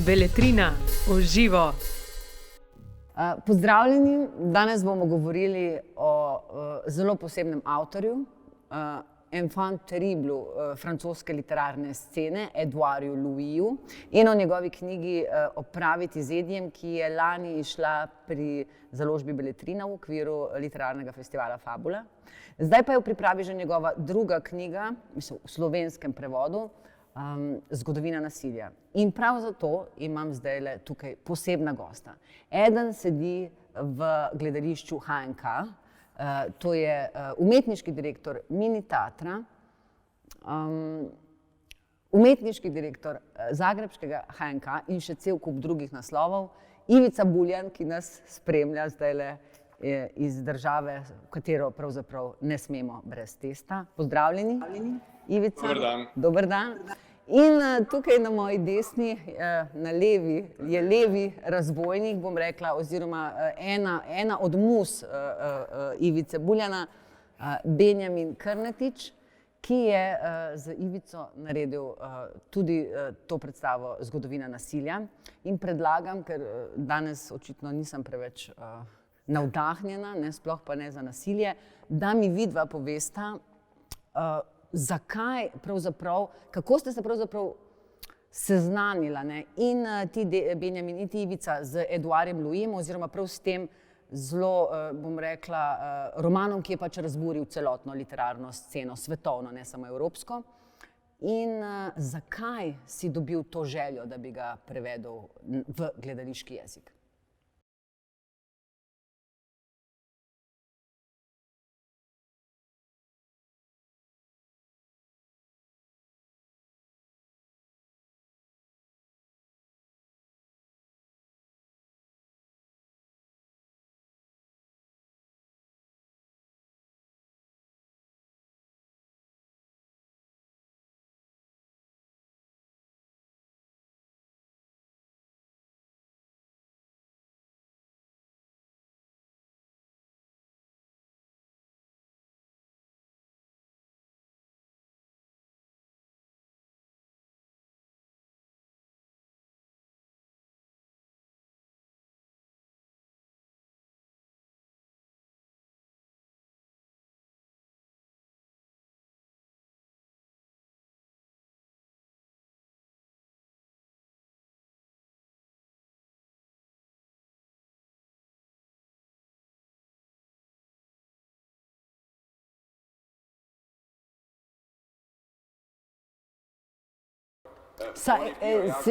Beletrina v živo. Pozdravljeni, danes bomo govorili o zelo posebnem avtorju, enfant terriblu francoske literarne scene, Édouardu Louisu, in o njegovi knjigi Opraviti z Edijem, ki je lani izšla pri založbi Beletrina v okviru literarnega festivala Fabula. Zdaj pa je v pripravi že njegova druga knjiga, mislim, v slovenskem prevodu, Zgodovina nasilja. In prav zato imam zdajle tukaj posebna gosta. Eden sedi v gledališču HNK, to je umetniški direktor Mini teatra, umetniški direktor zagrebškega HNK in še cel kup drugih naslovov, Ivica Buljan, ki nas spremlja zdajle iz države, v katero pravzaprav ne smemo brez testa. Pozdravljeni, Ivica. Dober dan. Dober dan. In tukaj na moji desni, na levi, je levi razbojnik, bom rekla, oziroma ena od mus Ivice Buljana, Benjamin Krnetič, ki je z Ivico naredil tudi to predstavo Zgodovina nasilja. In predlagam, ker danes očitno nisem preveč navdahnjena, sploh pa ne za nasilje, da mi vidva povesta, zakaj pravzaprav, kako ste se pravzaprav seznanila, in ti, Benjamin, in ti, Ivica, z Édouardom Louisom, oziroma prav s tem zelo, bom rekla, romanom, ki je pač razburil celotno literarno sceno, svetovno, ne samo evropsko. In zakaj si dobil to željo, da bi ga prevedel v gledališki jezik?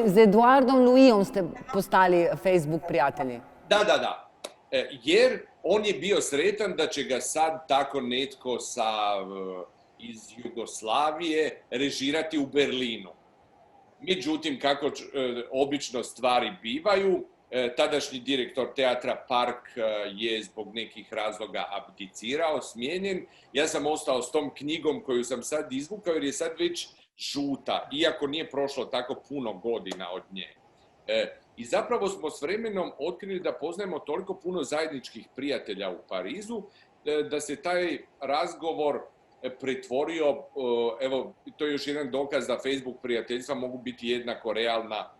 Z Édouardom Louisom ste postali Facebook prijatelji. Da. Jer on je bio sretan da će ga sad tako netko iz Jugoslavije režirati u Berlinu. Međutim, kako obično stvari bivaju, tadašnji direktor teatra Park je zbog nekih razloga abdicirao, smijenjen. Ja sam ostao s tom knjigom koju sam sad izvukao jer je sad već žuta, iako nije prošlo tako puno godina od nje. I zapravo smo s vremenom otkrili da poznajemo toliko puno zajedničkih prijatelja u Parizu, da se taj razgovor pretvorio, evo, to je još jedan dokaz da Facebook prijateljstva mogu biti jednako realna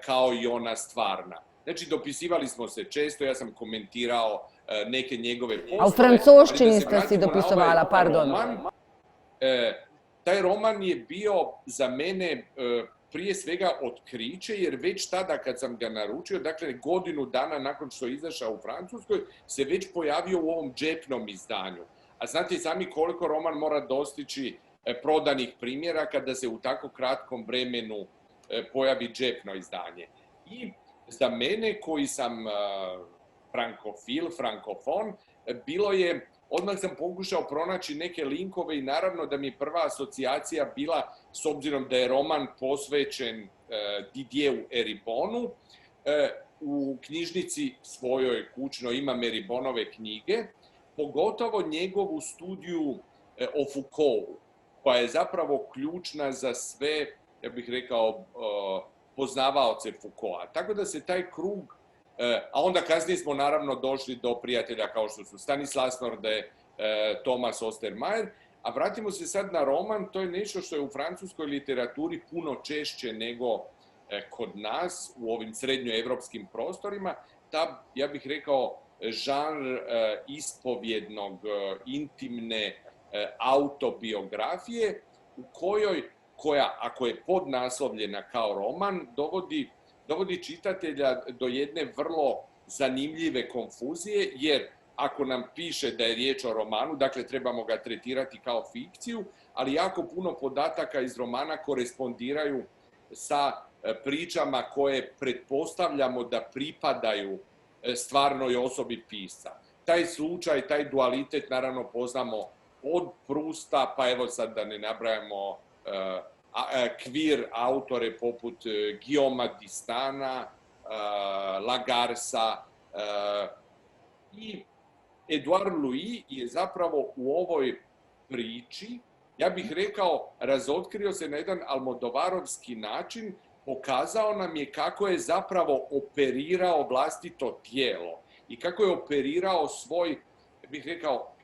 kao i ona stvarna. Znači, dopisivali smo se često, ja sam komentirao neke njegove postave. A u francoščini ste si dopisovala, pardon. Taj roman je bio za mene prije svega otkriće, jer već tada kad sam ga naručio, dakle godinu dana nakon što je izašao u Francuskoj, se već pojavio u ovom džepnom izdanju. A znate i sami koliko roman mora dostići prodanih primjeraka da se u tako kratkom vremenu pojavi džepno izdanje. I za mene koji sam frankofil, frankofon, bilo je, odmah sam pokušao pronaći neke linkove i naravno da mi je prva asocijacija bila, s obzirom da je roman posvećen Didieru Eribonu, u knjižnici svojoj kućnoj ima Eribonove knjige, pogotovo njegovu studiju o Foucaultu, koja je zapravo ključna za sve, ja bih rekao, poznavaoce Foucaulta. Tako da se taj krug, a onda kasnije smo naravno došli do prijatelja kao što su Stanislas Nordet, Thomas Ostermayer, a vratimo se sad na roman, to je nešto što je u francuskoj literaturi puno češće nego kod nas u ovim srednjoevropskim prostorima, ta, ja bih rekao, žanr ispovjednog, intimne autobiografije koja, ako je podnaslovljena kao roman, dovodi čitatelja do jedne vrlo zanimljive konfuzije, jer ako nam piše da je riječ o romanu, dakle trebamo ga tretirati kao fikciju, ali jako puno podataka iz romana korespondiraju sa pričama koje pretpostavljamo da pripadaju stvarnoj osobi pisca. Taj slučaj, taj dualitet naravno poznamo od Prusta, pa evo sad da ne nabrajamo queer autore poput Guillauma Distana, Lagarsa i Edouard Louis je zapravo u ovoj priči, ja bih rekao, razotkrio se na jedan almodovarovski način, pokazao nam je kako je zapravo operirao vlastito tijelo i kako je operirao svoj, bih rekao,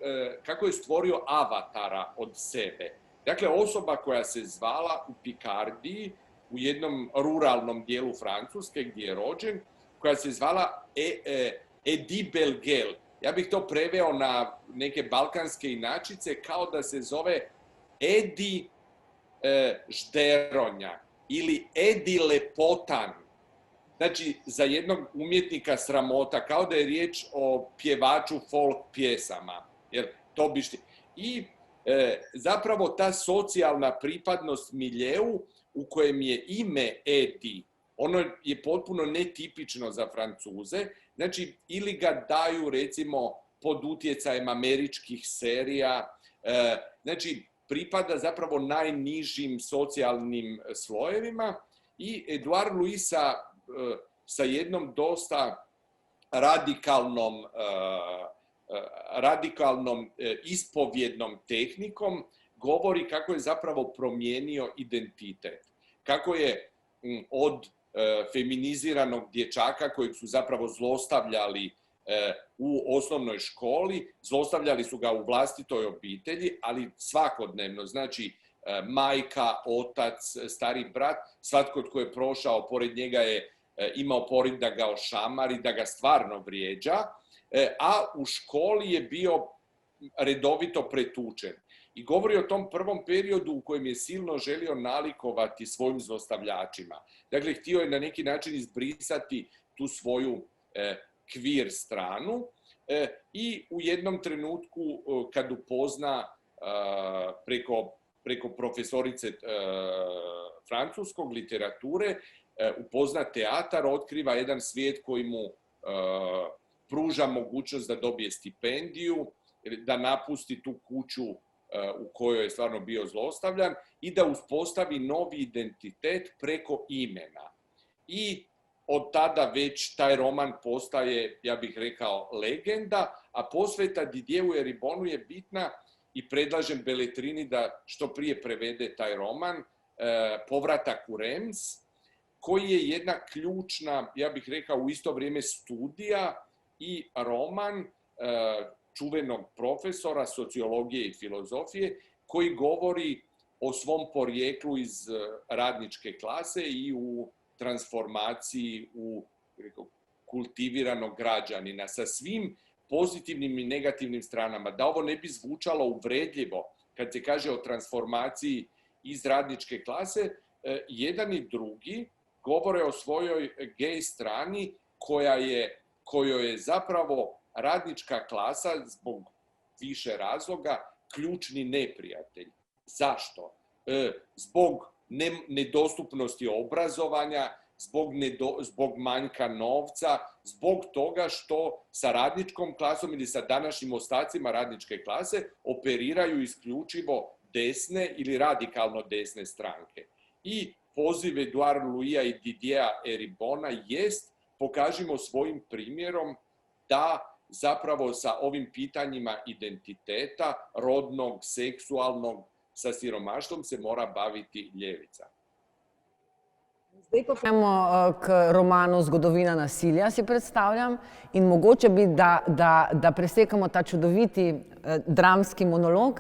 kako je stvorio avatara od sebe. Dakle, osoba koja se zvala u Pikardiji, u jednom ruralnom dijelu Francuske gdje je rođen, koja se zvala Edith Belgel. Ja bih to preveo na neke balkanske inačice kao da se zove Edi Žderonja ili Edi Lepotan. Znači, za jednog umjetnika sramota, kao da je riječ o pjevaču folk pjesama. Jer to bi I zapravo ta socijalna pripadnost miljeu u kojem je ime Edi, ono je potpuno netipično za Francuze. Znači, ili ga daju, recimo, pod utjecajem američkih serija. Znači, pripada zapravo najnižim socijalnim slojevima i Edouard Louis sa jednom dosta radikalnom ispovjednom tehnikom govori kako je zapravo promijenio identitet. Kako je od feminiziranog dječaka kojeg su zapravo zlostavljali u osnovnoj školi, zlostavljali su ga u vlastitoj obitelji, ali svakodnevno, znači majka, otac, stari brat, svatko tko je prošao pored njega je imao poriv da ga ošamari, da ga stvarno vrijeđa, a u školi je bio redovito pretučen. I govori o tom prvom periodu u kojem je silno želio nalikovati svojim zlostavljačima. Dakle, htio je na neki način izbrisati tu svoju queer stranu i u jednom trenutku kad upozna preko profesorice francuskog literature, upozna teatar, otkriva jedan svijet koji mu pruža mogućnost da dobije stipendiju, da napusti tu kuću u kojoj je stvarno bio zlostavljan i da uspostavi novi identitet preko imena. I od tada već taj roman postaje, ja bih rekao, legenda, a posveta Didieru Eribonu je bitna i predlažem Beletrini da što prije prevede taj roman, Povratak u Reims, koji je jedna ključna, ja bih rekao, u isto vrijeme studija i roman čuvenog profesora sociologije i filozofije koji govori o svom porijeklu iz radničke klase i u transformaciji u kultiviranog građanina sa svim pozitivnim i negativnim stranama. Da ovo ne bi zvučalo uvredljivo kad se kaže o transformaciji iz radničke klase, jedan i drugi govore o svojoj gej strani kojoj je zapravo radnička klasa zbog više razloga ključni neprijatelj. Zašto? Zbog nedostupnosti obrazovanja, zbog manjka novca, zbog toga što sa radničkom klasom ili sa današnjim ostacima radničke klase operiraju isključivo desne ili radikalno desne stranke. I poziv Edouard Louisa i Didiera Eribona jest pokažimo svojim primjerom da zapravo sa ovim pitanjima identiteta, rodnog, seksualnog, sa siromaštvom se mora baviti ljevica. Zdaj pa gremo k romanu Zgodovina nasilja, si predstavljam, in mogoče bi, da presekamo ta čudoviti dramski monolog,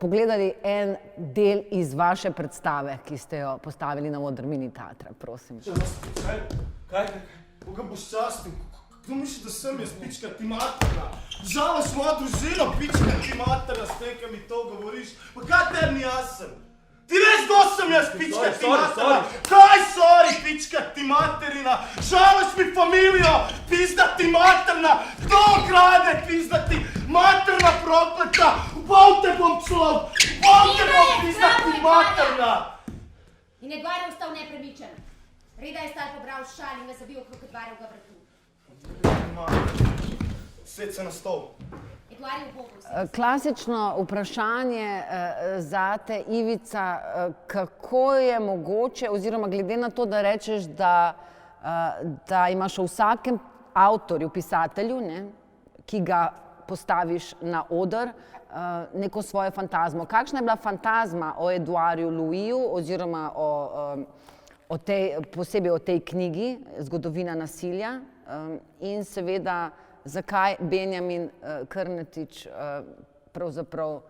pogledali en del iz vaše predstave, ki ste jo postavili na oder Mini teatra, prosim. Kaj? Koga boš častil? Kdo misli, da sem jaz, pička ti materna? Žaloš moja družina, pička ti materna, s tem, kaj mi to govoriš. Pa kaj terni jaz sem? Ti veš, kdo sem jaz, pička ti materna? Kaj, sorry, pička ti materina? Žaloš mi familijo, pizda ti materna? Kdo krade, pizda ti materna prokleta? Bol te bom človek, bol te bom, pizda ti materna! In Eduard je ostal nepremičen. Reda je stal pobral šal in ga zabil okrog Eduarjevega vratu. Sed se na stol. Eduard je v Bogu. Klasično vprašanje zate, Ivica, kako je mogoče, oziroma glede na to, da rečeš, da imaš v vsakem avtorju, pisatelju, ki ga postaviš na oder, neko svojo fantazmo. Kakšna je bila fantazma o Eduarju Louisu oziroma posebej o tej knjigi Zgodovina nasilja in seveda zakaj Benjamin Krnetič pravzaprav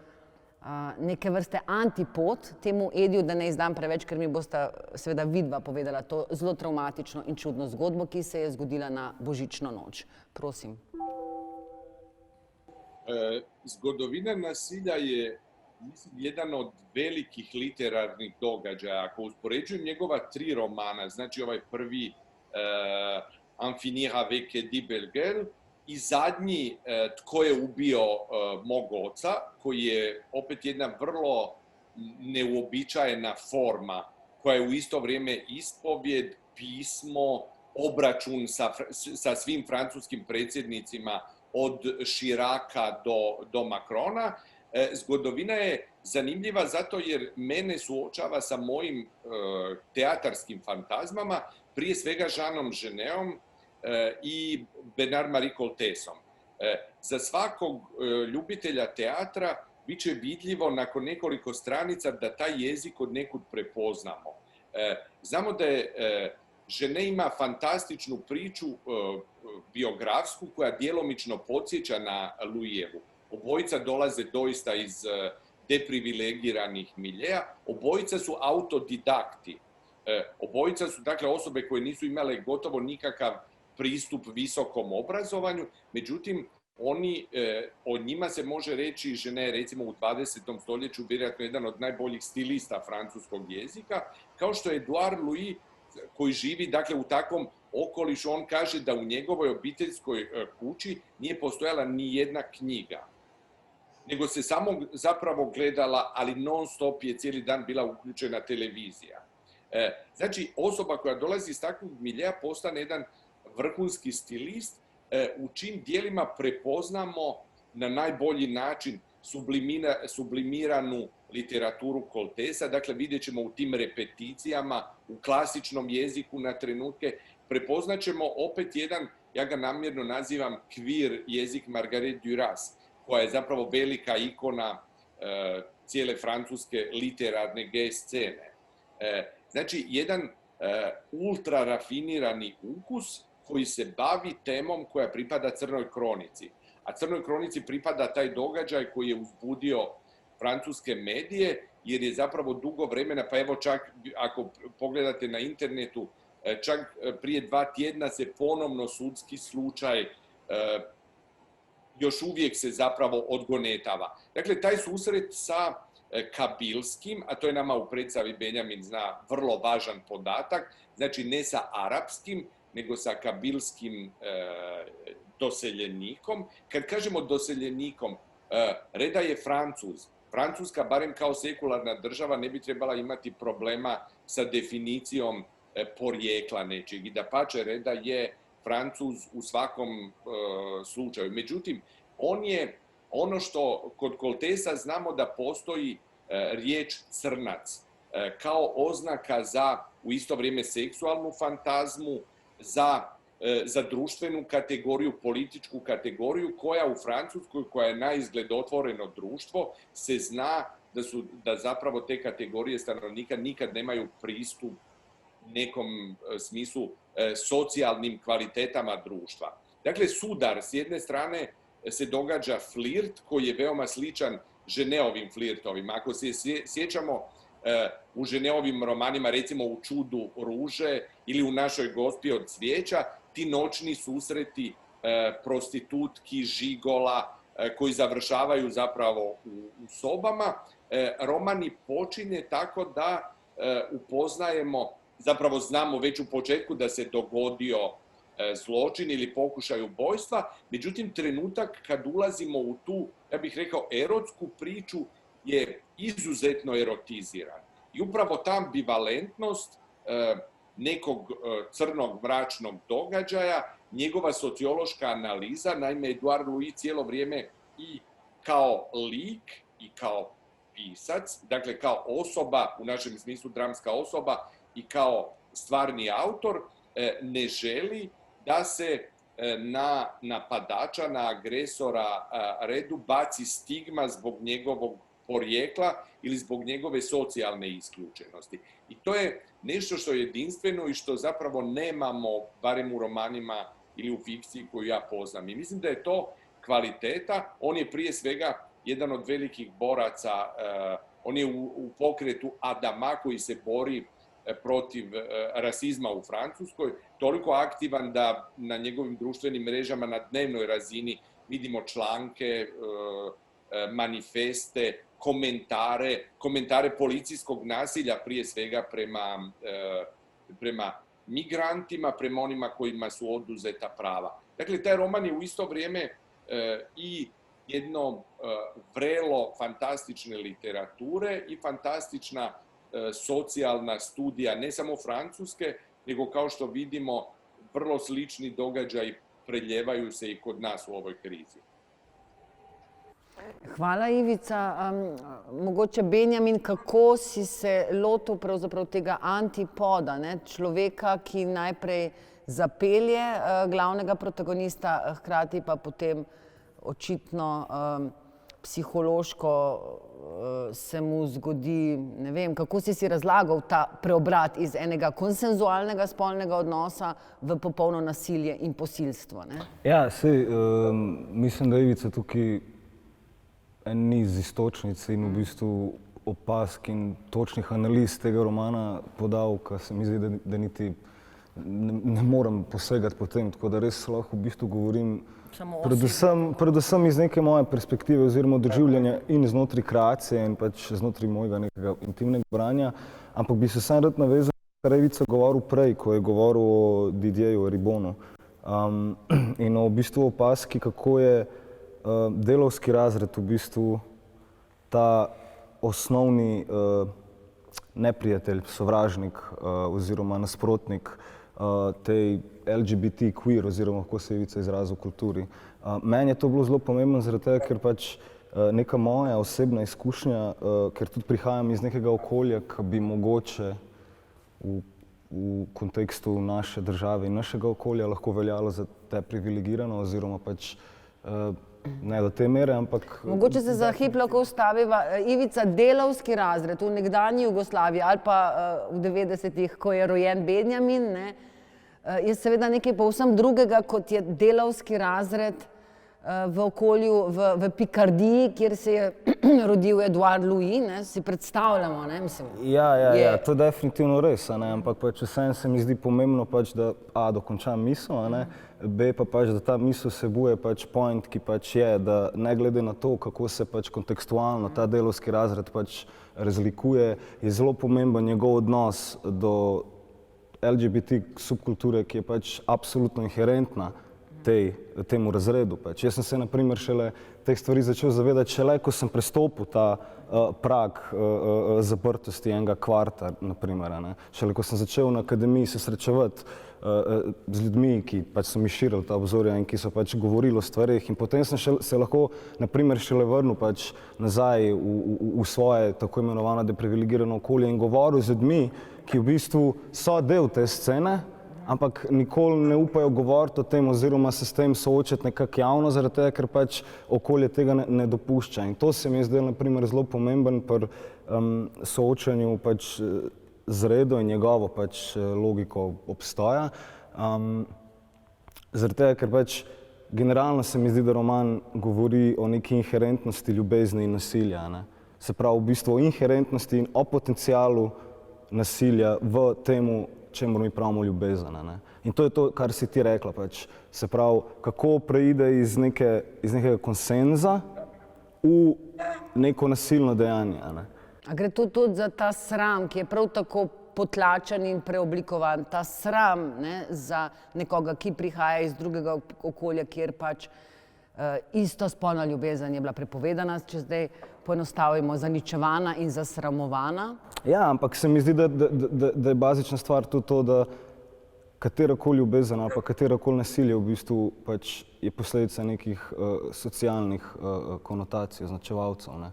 neke vrste antipod temu Ediju, da ne izdam preveč, ker mi bosta seveda vidva povedala to zelo travmatično in čudno zgodbo, ki se je zgodila na božično noč. Prosim. Zgodovina nasilja je, mislim, jedan od velikih literarnih događaja. Ako uspoređujem njegova 3 romana, znači ovaj prvi En finir avec Eddie Bellegueule i zadnji Tko je ubio mog oca, koji je opet jedna vrlo neuobičajena forma, koja je u isto vrijeme ispovjed, pismo, obračun sa svim francuskim predsjednicima od Chiraca do Macrona. Zgodovina je zanimljiva zato jer mene suočava sa mojim teatarskim fantazmama, prije svega Jeanom Genetom i Bernard-Marie Coltesom. Za svakog ljubitelja teatra bit će vidljivo nakon nekoliko stranica da taj jezik od nekud prepoznamo. Znamo da je Genet ima fantastičnu priču biografsku koja djelomično podsjeća na Louisevu. Obojica dolaze doista iz deprivilegiranih miljeja, obojica su autodidakti. Obojica su dakle osobe koje nisu imale gotovo nikakav pristup visokom obrazovanju, međutim o njima se može reći, Genet recimo u 20. stoljeću vjerojatno jedan od najboljih stilista francuskog jezika, kao što je Eduard Louis koji živi dakle u takvom okolišu, on kaže da u njegovoj obiteljskoj kući nije postojala ni jedna knjiga, nego se samo zapravo gledala, ali non stop je cijeli dan bila uključena televizija. Znači, osoba koja dolazi iz takvog miljeja postane jedan vrhunski stilist u čim dijelima prepoznamo na najbolji način sublimiranu literaturu Coltesa. Dakle, vidjet ćemo u tim repeticijama, u klasičnom jeziku na trenutke, prepoznat ćemo opet jedan, ja ga namjerno nazivam queer jezik Marguerite Duras, koja je zapravo velika ikona cijele francuske literarne gay scene. Znači, jedan ultra rafinirani ukus koji se bavi temom koja pripada Crnoj kronici. A Crnoj kronici pripada taj događaj koji je uzbudio francuske medije, jer je zapravo dugo vremena, pa evo čak ako pogledate na internetu, čak prije 2 tjedna se ponovno sudski slučaj još uvijek se zapravo odgonetava. Dakle, taj susret sa kabilskim, a to je nama u predstavi Benjamin zna vrlo važan podatak, znači ne sa arapskim, nego sa kabilskim doseljenikom. Kad kažemo doseljenikom, Reda je Francuz. Francuska, barem kao sekularna država, ne bi trebala imati problema sa definicijom porijekla nečeg. I dapače, Reda je Francuz u svakom slučaju. Međutim, on je ono što kod Coltesa znamo da postoji riječ crnac kao oznaka za u isto vrijeme seksualnu fantazmu, za društvenu kategoriju, političku kategoriju koja u Francuskoj, koja je na izgled otvoreno društvo, se zna da zapravo te kategorije stanovnika nikad nemaju pristup nekom smislu socijalnim kvalitetama društva. Dakle, sudar, s jedne strane se događa flirt koji je veoma sličan Ženeovim flirtovima. Ako se sjećamo u Ženeovim romanima, recimo u Čudu ruže ili u Našoj gospi od cvijeća, ti noćni susreti prostitutki, žigola, koji završavaju zapravo u sobama. Romani počinje tako da upoznajemo, zapravo znamo već u početku da se dogodio zločin ili pokušaj ubojstva, međutim trenutak kad ulazimo u tu, ja bih rekao, erotsku priču je izuzetno erotiziran. I upravo ta ambivalentnost nekog crnog, mračnog događaja, njegova sociološka analiza, naime Edouard Louis cijelo vrijeme i kao lik i kao pisac, dakle kao osoba, u našem smislu dramska osoba i kao stvarni autor, ne želi da se na napadača, na agresora Redu baci stigma zbog njegovog porijekla ili zbog njegove socijalne isključenosti. I to je nešto što je jedinstveno i što zapravo nemamo, barem u romanima ili u fikciji koju ja poznam. I mislim da je to kvaliteta. On je prije svega jedan od velikih boraca, on je u pokretu Adama koji se bori protiv rasizma u Francuskoj, toliko aktivan da na njegovim društvenim mrežama na dnevnoj razini vidimo članke, manifeste, komentare policijskog nasilja, prije svega prema migrantima, prema onima kojima su oduzeta prava. Dakle, taj roman je u isto vrijeme i jedno vrelo fantastične literature i fantastična socijalna studija, ne samo Francuske, nego kao što vidimo, vrlo slični događaji preljevaju se i kod nas u ovoj krizi. Hvala, Ivica. Mogoče Benjamin, kako si se lotil pravzaprav tega antipoda, ne? Človeka, ki najprej zapelje glavnega protagonista, hkrati pa potem očitno psihološko se mu zgodi, ne vem, kako si razlagal ta preobrat iz enega konsenzualnega spolnega odnosa v popolno nasilje in posilstvo, ne? Ja, sej, mislim, da Ivica tukaj en niz istočnic in v bistvu opazk in točnih analiz tega romana podal, kar se mi zdi, da niti ne morem posegati po tem, tako da res lahko v bistvu govorim predvsem iz neke moje perspektive oziroma doživljanja in znotraj kreacije in pač znotraj mojega nekega intimnega branja, ampak bi se sam rad navezal, kar je Ivica govoril prej, ko je govoril o Didierju Eribonu in o v bistvu opazki, kako je delavski razred v bistvu ta osnovni neprijatelj, sovražnik oziroma nasprotnik tej LGBT queer oziroma kako se je Ivica izrazil v kulturi. Meni je to bilo zelo pomembno zaradi tega, ker pač neka moja osebna izkušnja, ker tudi prihajam iz nekega okolja, ki bi mogoče v kontekstu naše države in našega okolja lahko veljalo za te privilegirano oziroma pač ne do te mere, ampak... Mogoče se za hip lahko ustaviva. Ivica, delavski razred v nekdanji Jugoslaviji ali pa v 90-ih, ko je rojen Benjamin, je seveda nekaj povsem drugega, kot je delavski razred v okolju, v Pikardiji, kjer se je rodil Edouard Louis, si predstavljamo, ne, mislim. Ja, to je definitivno res, ampak pač vseeno se mi zdi pomembno pač, da A, dokončam misel, B, pa pač, da ta misel vsebuje pač point, ki pač je, da ne glede na to, kako se pač kontekstualno ta delavski razred pač razlikuje, je zelo pomemben njegov odnos do LGBT subkulture, ki je pač absolutno inherentna temu razredu. Jaz sem se na primer šele teh stvari začel zavedati šele, ko sem prestopil ta prag zaprtosti enega kvarta, na primer. Šele ko sem začel na akademiji se srečevati z ljudmi, ki pač so mi širili ta obzorja in ki so pač govorili o stvarih, in potem sem se lahko na primer šele vrnil pač nazaj v svoje tako imenovano deprivilegirano okolje in govoril z ljudmi, ki v bistvu so del te scene, ampak nikoli ne upajo govoriti o tem oziroma se s tem soočati nekako javno, zaradi tega, ker pač okolje tega ne dopušča. In to se mi je zdelo na primer zelo pomemben pri soočanju pač z Redo in njegovo pač logiko obstoja. Zaradi tega, ker pač generalno se mi zdi, da roman govori o neki inherentnosti ljubezni in nasilja, ne. Se pravi, v bistvu o inherentnosti in o potencialu nasilja v temu, čemu mi pravimo ljubezen, ne. In to je to, kar si ti rekla, pač. Se pravi, kako preide iz nekega konsenza v neko nasilno dejanje, ne. A gre to tudi za ta sram, ki je prav tako potlačen in preoblikovan, ta sram, ne, za nekoga, ki prihaja iz drugega okolja, kjer pač istospolna ljubezen je bila prepovedana, če zdaj poenostavimo, zaničevana in zasramovana. Ja, ampak se mi zdi, da je bazična stvar tudi to, da katerakoli ljubezen ali pa katerakoli nasilje v bistvu pač je posledica nekih socialnih konotacij, označevalcev, ne.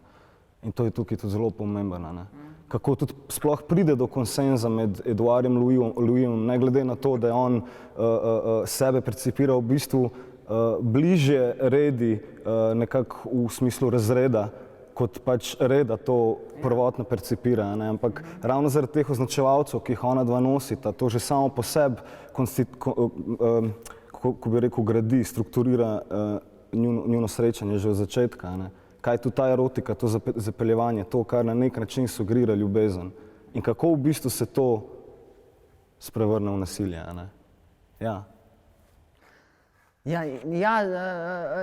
In to je tukaj tudi zelo pomembno, ne. Kako tudi sploh pride do konsenza med Eduardom Louisom, ne glede na to, da je on sebe percipira v bistvu bližje redi nekako v smislu razreda, kot pač reda to prvotno percipira, ne, ampak ravno zaradi teh označevalcev, ki jih ona dva nosita, to že samo po sebi, kako bi rekel, gradi, strukturira njuno srečanje že od začetka, ne. Kaj je tu ta erotika, to zapeljevanje, to, kar na nek način sugerira ljubezen in kako v bistvu se to sprevrne v nasilje, ne. Ja. Ja,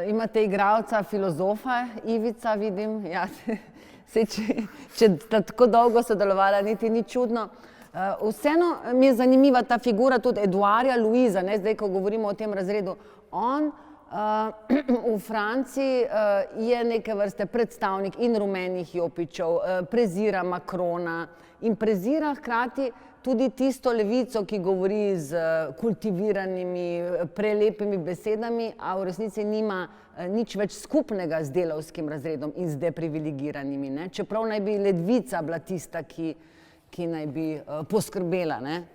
imate igralca, filozofa, Ivica, vidim. Ja, če sta tako dolgo sodelovala, niti ni čudno. Vseeno mi je zanimiva ta figura tudi Eduarda Louisa, ne, zdaj, ko govorimo o tem razredu. On v Franciji je neke vrste predstavnik in rumenih jopičev, prezira Macrona in prezira hkrati tudi tisto levico, ki govori z kultiviranimi, prelepimi besedami, a v resnici nima nič več skupnega z delavskim razredom in z deprivilegiranimi, ne. Čeprav naj bi Levica bila tista, ki naj bi poskrbela, ne,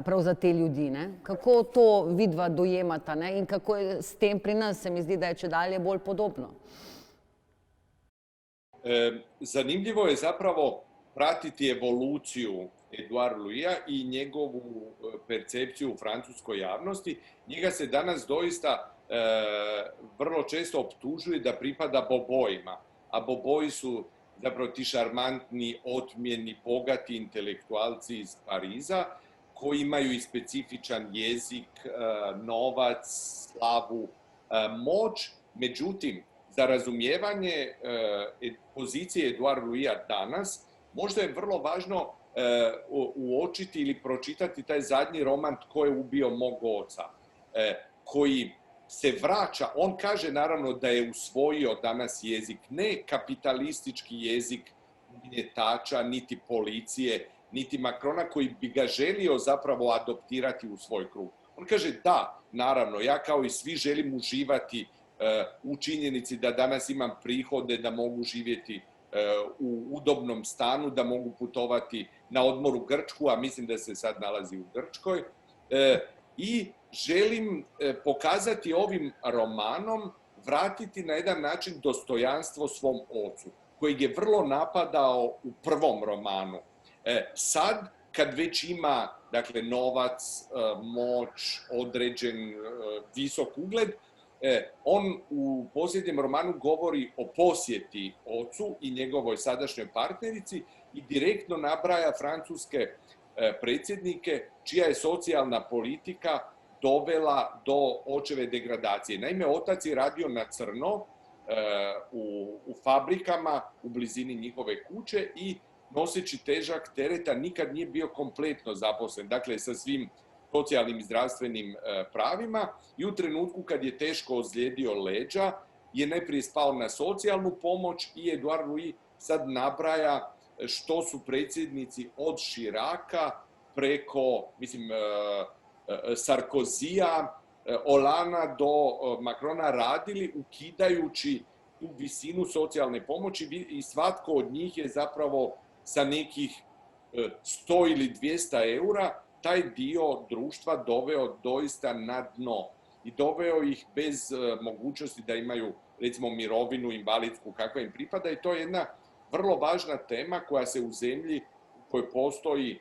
prav za te ljudi, ne. Kako to vidva dojemata, ne, in kako je s tem pri nas, se mi zdi, da je čedalje bolj podobno. Zanimljivo je zapravo pratiti evoluciju Eduarda Louisa i njegovu percepciju u francuskoj javnosti. Njega se danas doista vrlo često optužuje da pripada bobojima, a boboji su zapravo ti šarmantni, otmjeni, bogati intelektualci iz Pariza koji imaju i specifičan jezik, novac, slavu, moć. Međutim, za razumijevanje pozicije Eduarda Louisa danas možda je vrlo važno uočiti ili pročitati taj zadnji roman Tko je ubio mog oca, koji se vraća, on kaže naravno da je usvojio danas jezik, ne kapitalistički jezik gnjetača, niti policije, niti Macrona, koji bi ga želio zapravo adoptirati u svoj krug. On kaže da, naravno, ja kao i svi želim uživati u činjenici da danas imam prihode, da mogu živjeti u udobnom stanu, da mogu putovati na odmor u Grčku, a mislim da se sad nalazi u Grčkoj. I želim pokazati ovim romanom, vratiti na jedan način dostojanstvo svom ocu, kojeg je vrlo napadao u prvom romanu. Sad, kad već ima, dakle, novac, moć, određen visok ugled, on u posljednjem romanu govori o posjeti ocu i njegovoj sadašnjoj partnerici i direktno nabraja francuske predsjednike čija je socijalna politika dovela do očeve degradacije. Naime, otac je radio na crno u fabrikama u blizini njihove kuće i noseći težak tereta nikad nije bio kompletno zaposlen, dakle sa svim socijalnim i zdravstvenim pravima i u trenutku kad je teško ozlijedio leđa je najprije spao na socijalnu pomoć i Eduard Louis sad nabraja što su predsjednici od Chiraca preko, mislim, Sarkozija, Hollandea do Macrona radili ukidajući tu visinu socijalne pomoći i svatko od njih je zapravo sa nekih 100 ili 200 eura taj dio društva doveo doista na dno i doveo ih bez mogućnosti da imaju, recimo, mirovinu invalidsku kakva im pripada i to je jedna vrlo važna tema koja se u zemlji u kojoj postoji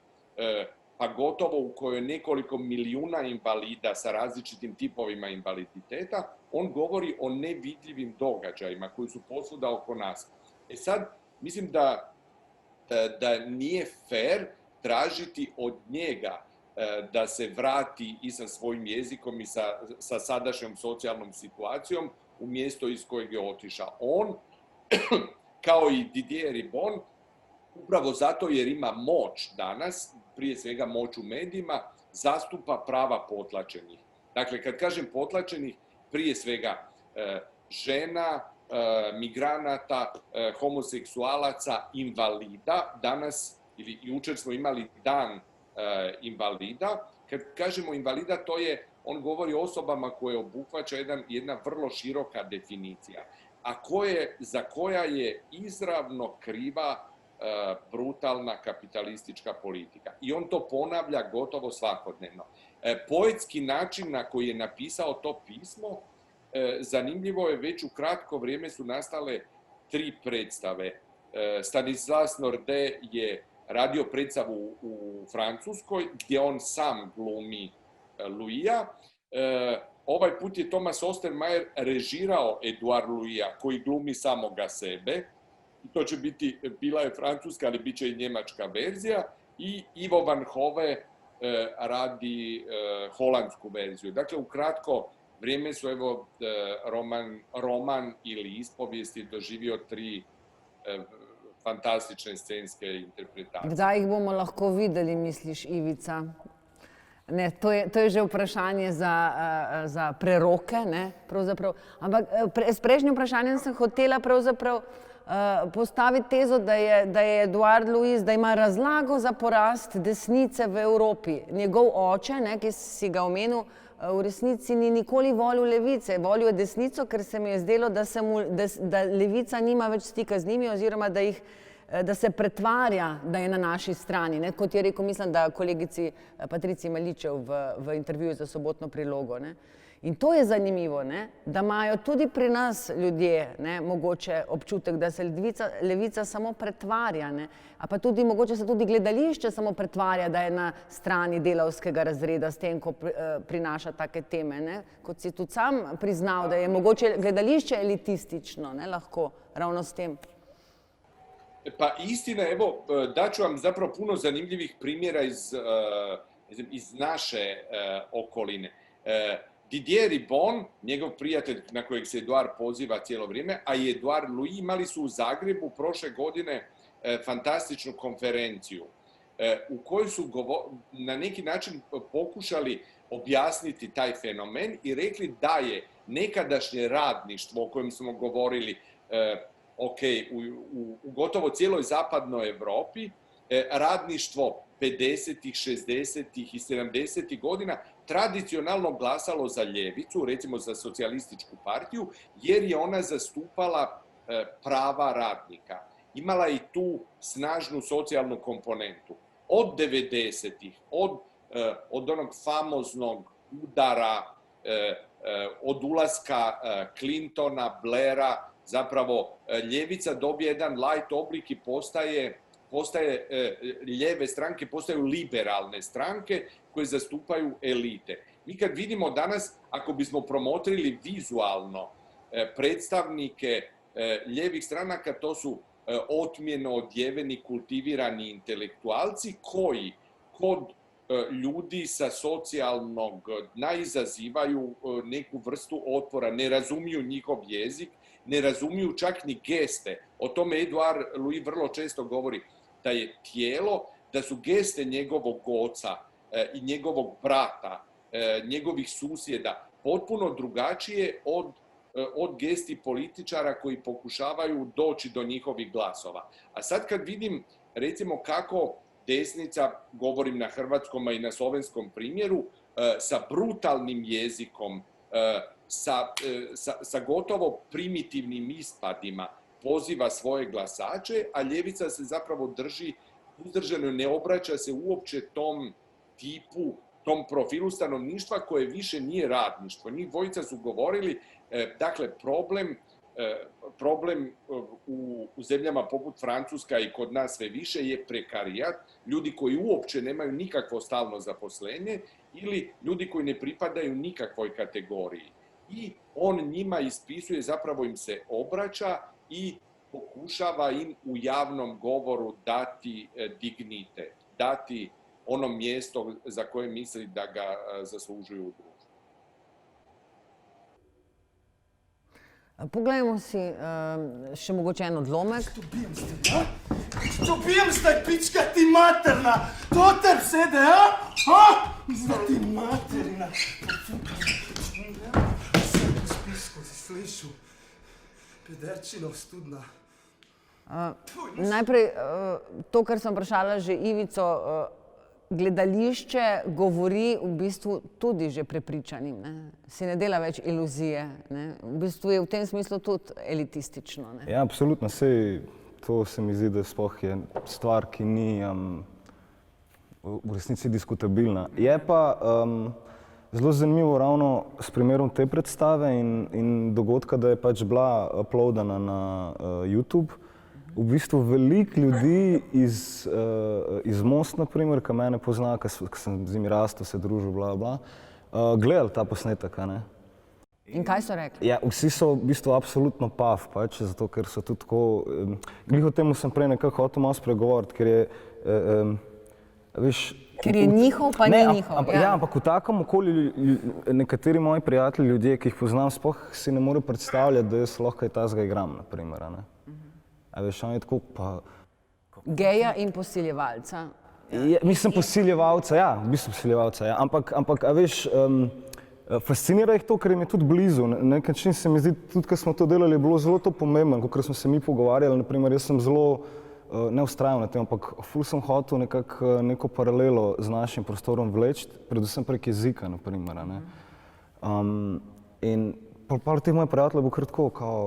pa gotovo u kojoj je nekoliko milijuna invalida sa različitim tipovima invaliditeta, on govori o nevidljivim događajima koji su posvuda oko nas. Sad, mislim da nije fair tražiti od njega da se vrati i sa svojim jezikom i sa sadašnjom socijalnom situacijom u mjesto iz kojeg je otišao. On, kao i Didier Ribon, upravo zato jer ima moć danas, prije svega moć u medijima, zastupa prava potlačenih. Dakle, kad kažem potlačenih, prije svega žena, migranata, homoseksualaca, invalida. Danas, ili jučer smo imali dan invalida. Kad kažemo invalida, on govori o osobama koje obuhvaća jedna vrlo široka definicija, a za koja je izravno kriva brutalna kapitalistička politika. I on to ponavlja gotovo svakodnevno. Poetski način na koji je napisao to pismo, zanimljivo je, već u kratko vrijeme su nastale 3 predstave. Stanislas Nordet je radio predstavu u Francuskoj, gdje on sam glumi Louisa. Ovaj put je Thomas Ostermayer režirao Edouard Louisa, koji glumi samoga sebe. To će biti, bila je francuska, ali bit će i njemačka verzija. I Ivo Van Hove radi holandsku verziju. Dakle, ukratko, vrijeme su, evo, roman ili ispovijesti doživio 3 fantastične scenske interpretacije. Kdaj jih bomo lahko videli, misliš, Ivica? Ne, to je že vprašanje za preroke, ne, pravzaprav. Ampak s prejšnjim vprašanjem sem hotela pravzaprav postaviti tezo, da je Edouard Louis, da ima razlago za porast desnice v Evropi. Njegov oče, ki si ga omenil, v resnici ni nikoli volil levice. Volil je desnico, ker se mi je zdelo, da levica nima več stika z njimi, oziroma da se pretvarja, da je na naši strani. Kot je rekel, mislim, da kolegici Patriciji Maličev v intervjuju za Sobotno prilogo. In to je zanimivo, da imajo tudi pri nas ljudje mogoče občutek, da se levica samo pretvarja, a pa tudi mogoče se tudi gledališče samo pretvarja, da je na strani delavskega razreda s tem, ko prinaša take teme. Kot si tudi sam priznal, da je mogoče gledališče elitistično, lahko ravno s tem. Pa istina, evo, daću vam zapravo puno zanimljivih primjera iz naše okoline. Didier Ribon, njegov prijatelj na kojeg se Edouard poziva cijelo vrijeme, a i Edouard Louis, imali su u Zagrebu prošle godine fantastičnu konferenciju u kojoj su na neki način pokušali objasniti taj fenomen i rekli da je nekadašnje radništvo o kojem smo govorili u gotovo cijeloj zapadnoj Europi, radništvo 50-ih, 60-ih i 70-ih godina tradicionalno glasalo za ljevicu, recimo za socijalističku partiju, jer je ona zastupala prava radnika. Imala je i tu snažnu socijalnu komponentu. Od 90-ih, od onog famoznog udara, od ulaska Clintona, Blaira, zapravo ljevica dobije jedan light oblik i ljeve stranke postaju liberalne stranke koje zastupaju elite. Mi kad vidimo danas, ako bismo promotrili vizualno predstavnike ljevih stranaka, to su otmjeno odjeveni, kultivirani intelektualci koji kod ljudi sa socijalnog dna izazivaju neku vrstu otpora, ne razumiju njihov jezik, ne razumiju čak ni geste. O tome Edouard Louis vrlo često govori, da je tijelo, da su geste njegovog oca i njegovog brata, njegovih susjeda potpuno drugačije od gesti političara koji pokušavaju doći do njihovih glasova. A sad kad vidim, recimo, kako desnica, govorim na hrvatskom i na slovenskom primjeru, sa brutalnim jezikom, sa gotovo primitivnim ispadima poziva svoje glasače, a ljevica se zapravo drži uzdržano, ne obraća se uopće tom tipu, tom profilu stanovništva koje više nije radništvo. Njih dvojica su govorili, dakle, problem problem u zemljama poput Francuska i kod nas sve više je prekarijat, ljudi koji uopće nemaju nikakvo stalno zaposlenje ili ljudi koji ne pripadaju nikakvoj kategoriji. I on njima ispisuje, zapravo im se obraća i pokušava im u javnom govoru dati dignitet, dati ono mjesto za koje misli da ga zaslužuju u društvu. Poglejmo si še mogoče en odlomek. Što bijem zdaj, pička ti materna? To te sede, Zna ti materina. Sem po spisku, si slišu. Pederčina ostudna. Najprej to, kar sem vprašala že Ivico, gledališče govori v bistvu tudi že prepričanim, ne? Si ne dela več iluzije, ne? V bistvu je v tem smislu tudi elitistično, ne? Ja, absolutno, sej to se mi zdi, da sploh je stvar, ki ni v resnici diskutabilna. Je pa zelo zanimivo ravno s primerom te predstave in dogodka, da je pač bila uploadana na YouTube. V bistvu veliko ljudi iz Most, na primer, ki mene pozna, ki sem z njimi rastel, se družil, bla, bla, gledali ta posnetek, a ne? In kaj so rekli? Ja, vsi so v bistvu absolutno pav, pač, zato ker so tudi tako, glih o temu sem prej nekako hotel malo spregovoriti, ker je, veš... Ker je njihov, pa ni njihov. Ja, ampak v takem okolju nekateri moji prijatelji, ljudje, ki jih poznam, sploh si ne morejo predstavljati, da jaz lahko kaj tazga igram, na primer, a ne? A veš, on je tako pa... Geja in posiljevalca. Mislim, posiljevalca, ja, v bistvu posiljevalca, ja. Ampak, a veš, fascinira jih to, ker jim je tudi blizu. Na nek način se mi zdi, tudi ko smo to delali, je bilo zelo to pomembno, kot smo se mi pogovarjali, na primer, jaz sem zelo ne vztrajal na tem, ampak ful sem hotel nekako neko paralelo z našim prostorom vleči, predvsem prek jezika, na primer, a ne. In par teh mojih prijateljev bo kar tako, kao,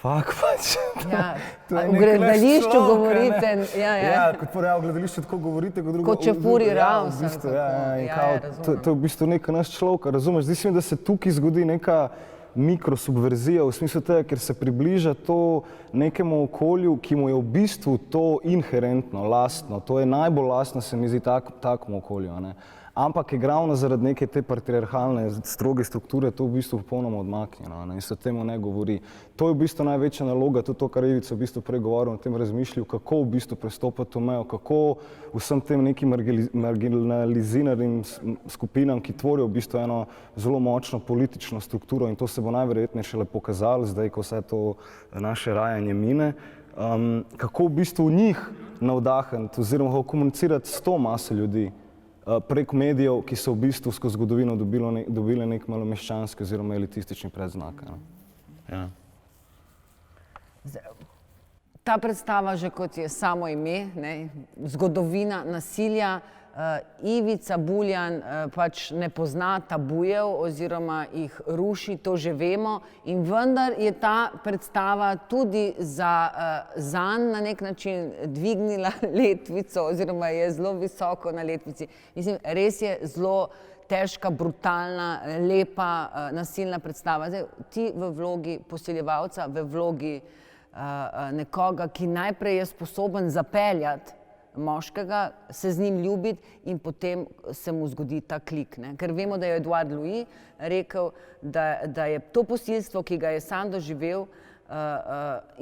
fak pač. Ja, v gledališču govorite, Ja, kot v gledališču tako govorite, kot drugo... Kot Čefuri Raus, v bistvu, ali kako. kao, to je v bistvu neka naš človek, razumeš? Zdi se mi, da se tukaj zgodi neka mikrosubverzija v smislu tega, ker se približa to nekemu okolju, ki mu je v bistvu to inherentno, lastno. To je najbolj lastno, se mi zdi, takemu okolju, a ne? Ampak je ravno zaradi neke te patriarhalne, stroge strukture to v bistvu popolnoma odmaknjeno, ne? In se o temu ne govori. To je v bistvu največja naloga, tudi to, kar je Ivica v bistvu prej govoril, o tem razmišljal, kako v bistvu prestopati to mejo, kako vsem tem nekim marginaliziranim skupinam, ki tvorijo v bistvu eno zelo močno politično strukturo, in to se bo najverjetneje šele pokazalo zdaj, ko vse to naše rajanje mine, kako v bistvu njih navdahniti oziroma komunicirati s to maso ljudi, prek medijev, ki so v bistvu skozi zgodovino dobile nek malomeščanski oziroma elitistični predznak. Ja. Ta predstava, že kot je samo ime, ne, zgodovina nasilja, Ivica Buljan pač ne pozna tabujev oziroma jih ruši, to že vemo, in vendar je ta predstava tudi zanj na nek način dvignila letvico oziroma je zelo visoko na letvici. Mislim, res je zelo težka, brutalna, lepa, nasilna predstava. Zdaj, ti v vlogi posiljevalca, v vlogi nekoga, ki najprej je sposoben zapeljati moškega, se z njim ljubiti in potem se mu zgodi ta klik, ne? Ker vemo, da je Edouard Louis rekel, da je to posilstvo, ki ga je sam doživel,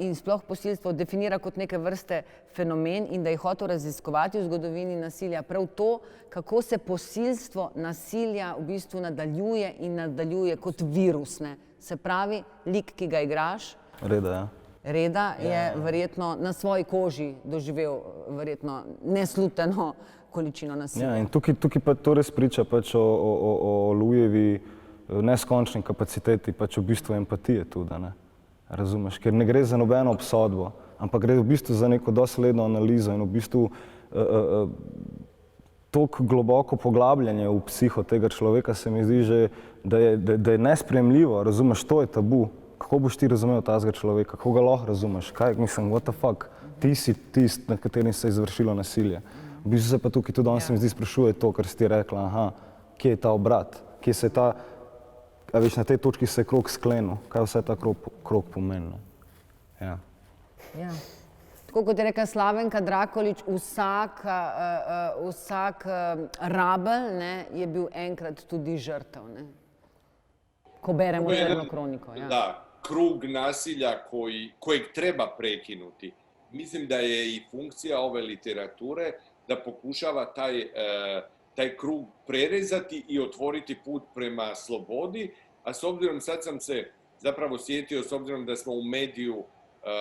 in sploh posilstvo definira kot neke vrste fenomen in da je hotel raziskovati v zgodovini nasilja prav to, kako se posilstvo nasilja v bistvu nadaljuje in nadaljuje kot virus, ne? Se pravi, lik, ki ga igraš, Reda je verjetno na svoji koži doživel verjetno nesluteno količino nasilja. Ja, in tukaj pa to res priča pač o Louisevi neskončni kapaciteti, pač v bistvu empatije tudi, ne? Razumeš? Ker ne gre za nobeno obsodbo, ampak gre v bistvu za neko dosledno analizo in v bistvu toliko globoko poglabljanje v psiho tega človeka se mi zdi že, da je nesprejemljivo, razumeš, to je tabu. Kako boš ti razumel tazga človeka, kako ga lahko razumeš, kaj, mislim, what the fuck, ti si tist, nad katerim se je izvršilo nasilje. V bistvu se pa tukaj tudi on se mi zdi sprašuje to, kar si ti rekla, kje je ta obrat, kje se je ta, a veš, na tej točki se je krog sklenil, kaj vse ta okrog pomeni. Ja. Ja. Tako kot je rekla Slavenka Drakolič, vsak rabelj, ne, je bil enkrat tudi žrtev, ne? Ko beremo Črno kroniko. Ja. Da, krug nasilja kojeg treba prekinuti. Mislim da je i funkcija ove literature da pokušava taj krug prerezati i otvoriti put prema slobodi, a s obzirom, sad sam se zapravo sjetio, s obzirom da smo u mediju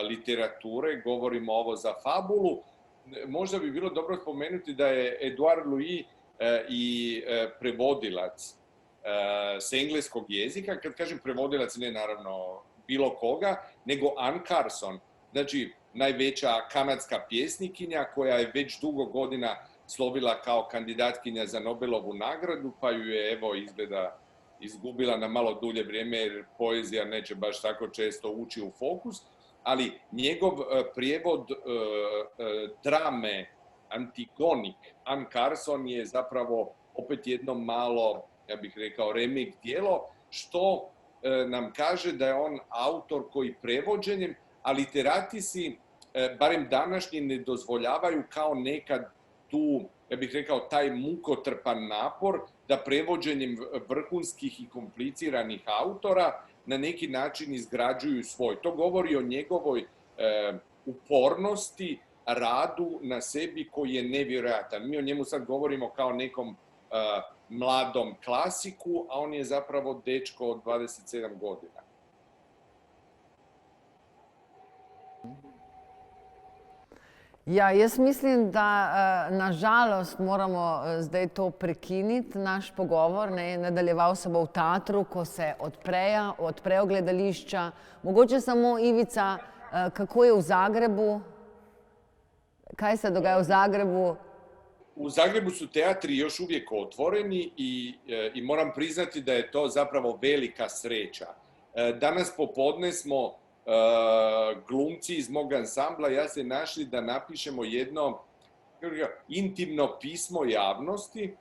literature, govorimo ovo za fabulu, možda bi bilo dobro spomenuti da je Edouard Louis i prevodilac s engleskog jezika. Kad kažem prevodilac, ne naravno bilo koga, nego Anne Carson, znači najveća kanadska pjesnikinja koja je već dugo godina slovila kao kandidatkinja za Nobelovu nagradu, pa ju je, evo, izgleda izgubila na malo dulje vrijeme jer poezija neće baš tako često ući u fokus, ali njegov prijevod drame Antigonik Anne Carson je zapravo opet jedno malo, ja bih rekao, remake djelo, što nam kaže da je on autor koji prevođenjem, a literati si, barem današnji, ne dozvoljavaju kao nekad tu, ja bih rekao, taj mukotrpan napor da prevođenjem vrhunskih i kompliciranih autora na neki način izgrađuju svoj. To govori o njegovoj upornosti, radu na sebi koji je nevjerojatan. Mi o njemu sad govorimo kao nekom mladom klasiku, a on je zapravo dečko od 27 godina. Ja, jaz mislim, da nažalost moramo zdaj to prekiniti, naš pogovor, ne, nadaljeval se bo v teatru, ko se odprejo gledališča. Mogoče samo, Ivica, kako je v Zagrebu? Kaj se dogaja v Zagrebu? U Zagrebu su teatri još uvijek otvoreni i moram priznati da je to zapravo velika sreća. Danas popodne smo glumci iz mog ansambla, ja se našli da napišemo jedno intimno pismo javnosti,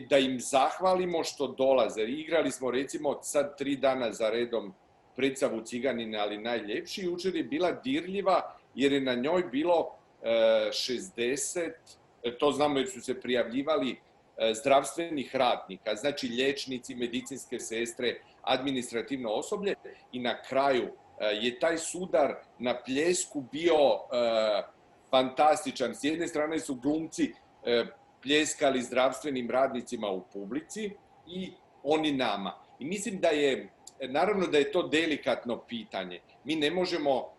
da im zahvalimo što dolaze. Igrali smo recimo sad 3 dana za redom predstavu Ciganina, ali najljepši. Jučer je bila dirljiva jer je na njoj bilo 60, to znamo jer su se prijavljivali, zdravstvenih radnika, znači liječnici, medicinske sestre, administrativno osoblje, i na kraju je taj sudar na pljesku bio fantastičan. S jedne strane su glumci pljeskali zdravstvenim radnicima u publici i oni nama. I mislim da je, naravno da je to delikatno pitanje. Mi ne možemo,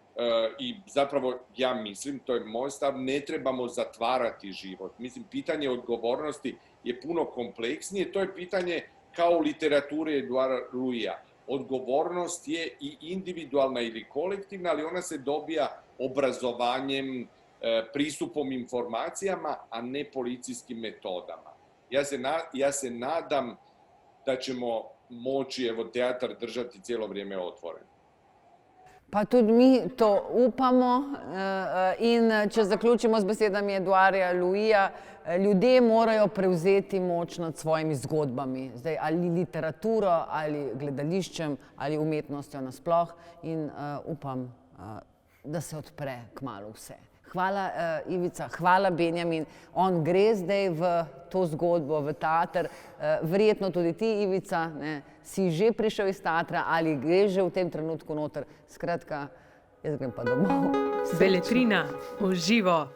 i zapravo ja mislim, to je moj stav, ne trebamo zatvarati život. Mislim, pitanje odgovornosti je puno kompleksnije. To je pitanje kao u literaturi Edouarda Louisa. Odgovornost je i individualna ili kolektivna, ali ona se dobija obrazovanjem, pristupom informacijama, a ne policijskim metodama. Ja se nadam da ćemo moći, evo, teatar držati cijelo vrijeme otvoren. Pa tudi mi to upamo in če zaključimo z besedami Edouarda Louisa, ljudje morajo prevzeti moč nad svojimi zgodbami, zdaj ali literaturo, ali gledališčem, ali umetnostjo nasploh, in upam, da se odpre kmalu vse. Hvala, Ivica, hvala, Benjamin. On gre zdaj v to zgodbo, v teater. Verjetno tudi ti, Ivica, ne, si že prišel iz teatra ali greš že v tem trenutku noter. Skratka, jaz grem pa domov. Beletrina v živo.